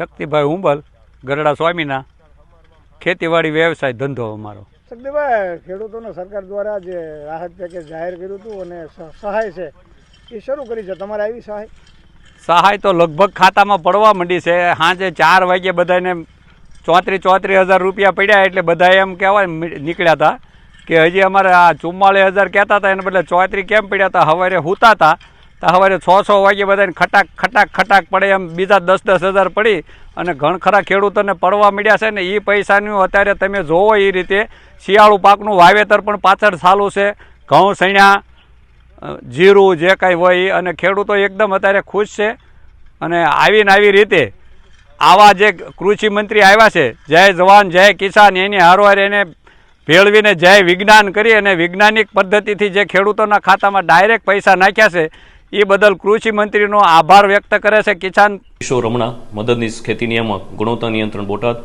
શક્તિભાઈ હુંબલ, ગરડા સ્વામીના, ખેતીવાડી વ્યવસાય ધંધો અમારો. શક્તિભાઈ, ખેડૂતોને સરકાર દ્વારા જે રાહત પેકેજ જાહેર કર્યું હતું અને સહાય છે એ શરૂ કરી છે, તમારે આવી સહાય? સહાય તો લગભગ ખાતામાં પડવા માંડી છે. સાંજે 4 વાગે બધાને 34,000 રૂપિયા પડ્યા, એટલે બધા એમ કહેવાય નીકળ્યા હતા કે હજી અમારે આ 44,000 કહેતા હતા, એને બદલે 34 કેમ પડ્યા હતા. સવારે સૂતા હતા તો સવારે 6 વાગે બધાને ખટાક ખટાક ખટાક પડે એમ બીજા 10,000 પડી અને ઘણ ખરા ખેડૂતોને પડવા મળ્યા છે ને. એ પૈસાનું અત્યારે તમે જોવો એ રીતે શિયાળુ પાકનું વાવેતર પણ પાછળ ચાલુ છે, ઘઉં સણ્યા જીરું જે કાંઈ હોય એ, અને ખેડૂતો એકદમ અત્યારે ખુશ છે. અને આવી રીતે આવા જે કૃષિ મંત્રી આવ્યા છે, જય જવાન જય કિસાન, એની હારવાર એને ભેળવીને જય વિજ્ઞાન કરી અને વૈજ્ઞાનિક પદ્ધતિથી જે ખેડૂતોના ખાતામાં ડાયરેક્ટ પૈસા નાખ્યા છે એ બદલ કૃષિ મંત્રીનો આભાર વ્યક્ત કરે છે કિસાન. કિશોર રમણા, મદદનીશ ખેતી નિયામક, ગુણવત્તા નિયંત્રણ બોટાદ.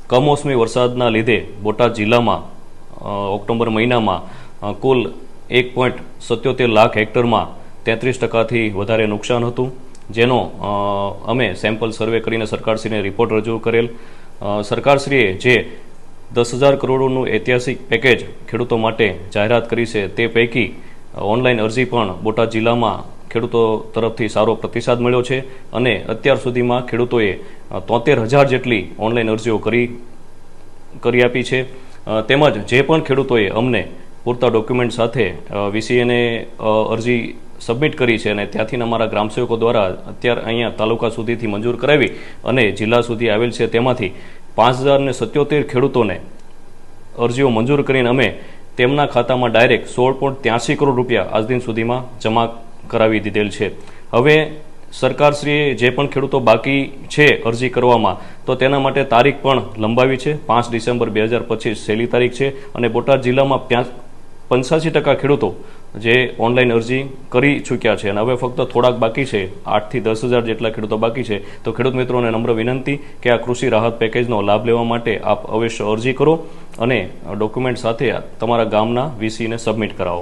કમોસમી વરસાદના લીધે બોટાદ જિલ્લામાં ઓક્ટોબર મહિનામાં કુલ 1.77 લાખ હેક્ટરમાં 33%થી વધારે નુકસાન હતું, જેનો અમે સેમ્પલ સર્વે કરીને સરકારશ્રીને રિપોર્ટ રજૂ કરેલ. સરકારશ્રીએ જે 10,000 કરોડનું ઐતિહાસિક પેકેજ ખેડૂતો માટે જાહેરાત કરી છે, તે પૈકી ઓનલાઈન અરજી પણ બોટાદ જિલ્લામાં ખેડૂતો તરફથી સારો પ્રતિસાદ મળ્યો છે અને અત્યાર સુધીમાં ખેડૂતોએ 73,000 જેટલી ઓનલાઈન અરજીઓ કરી આપી છે. તેમજ જે પણ ખેડૂતોએ અમને પૂરતા ડોક્યુમેન્ટ સાથે વીસીએને અરજી સબમિટ કરી છે અને ત્યાંથી અમારા ગ્રામસેવકો દ્વારા અત્યારે અહીંયા તાલુકા સુધીથી મંજૂર કરાવી અને જિલ્લા સુધી આવેલ છે, તેમાંથી 5,077 ખેડૂતોને અરજીઓ મંજૂર કરીને અમે તેમના ખાતામાં ડાયરેક્ટ 16.83 કરોડ રૂપિયા આજ દિન સુધીમાં જમા કરાવી દીધેલ છે. હવે સરકારશ્રીએ જે પણ ખેડૂતો બાકી છે અરજી કરવામાં, તો તેના માટે તારીખ પણ લંબાવી છે. 5 ડિસેમ્બર 2025 છેલ્લી તારીખ છે અને બોટાદ જિલ્લામાં 85% ખેડૂતો જે ઓનલાઈન અરજી કરી ચૂક્યા છે અને હવે ફક્ત થોડાક બાકી છે, 8 થી 10,000 જેટલા ખેડૂતો બાકી છે. તો ખેડૂત મિત્રોને નમ્ર વિનંતી કે આ કૃષિ રાહત પેકેજનો લાભ લેવા માટે આપ અવશ્ય અરજી કરો અને ડોક્યુમેન્ટ સાથે તમારા ગામના વીસીને સબમિટ કરાવો.